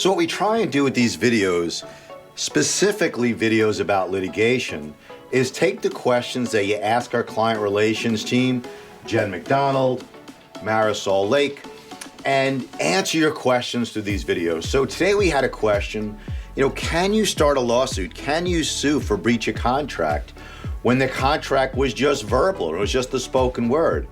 So what we try and do with these videos, specifically videos about litigation, is take the questions that you ask our client relations team, Jen McDonald, Marisol Lake, and answer your questions through these videos. So today we had a question, can you start a lawsuit? Can you sue for breach of contract when the contract was just verbal, it was just the spoken word?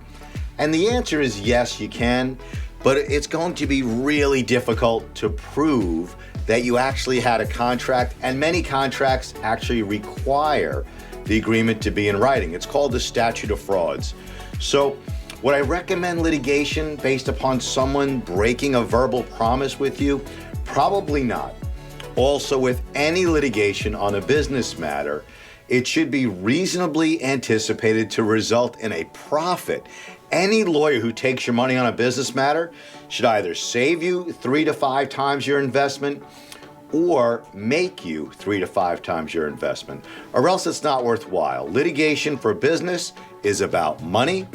And the answer is yes, you can, but it's going to be really difficult to prove that you actually had a contract, and many contracts actually require the agreement to be in writing. It's called the statute of frauds. So would I recommend litigation based upon someone breaking a verbal promise with you? Probably not. Also, with any litigation on a business matter, it should be reasonably anticipated to result in a profit. Any lawyer who takes your money on a business matter should either save you 3 to 5 times your investment or make you 3 to 5 times your investment, or else it's not worthwhile. Litigation for business is about money,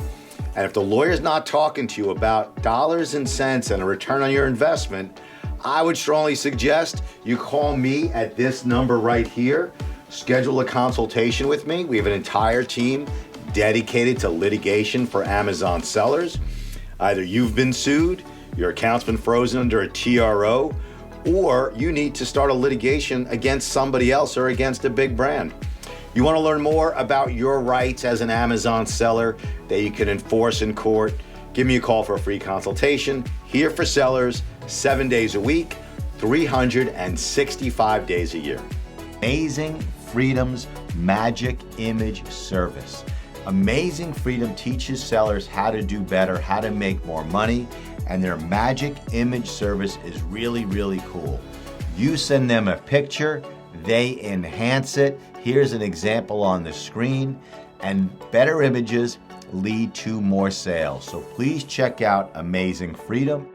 and if the lawyer's not talking to you about dollars and cents and a return on your investment, I would strongly suggest you call me at this number right here, schedule a consultation with me. We have an entire team dedicated to litigation for Amazon sellers. Either you've been sued, your account's been frozen under a TRO, or you need to start a litigation against somebody else or against a big brand. You want to learn more about your rights as an Amazon seller that you can enforce in court? Give me a call for a free consultation. Here for sellers, 7 days a week, 365 days a year. Amazing Freedom's Magic Image Service. Amazing Freedom teaches sellers how to do better, how to make more money, and their Magic Image Service is really, really cool. You send them a picture, they enhance it. Here's an example on the screen, and better images lead to more sales. So please check out Amazing Freedom.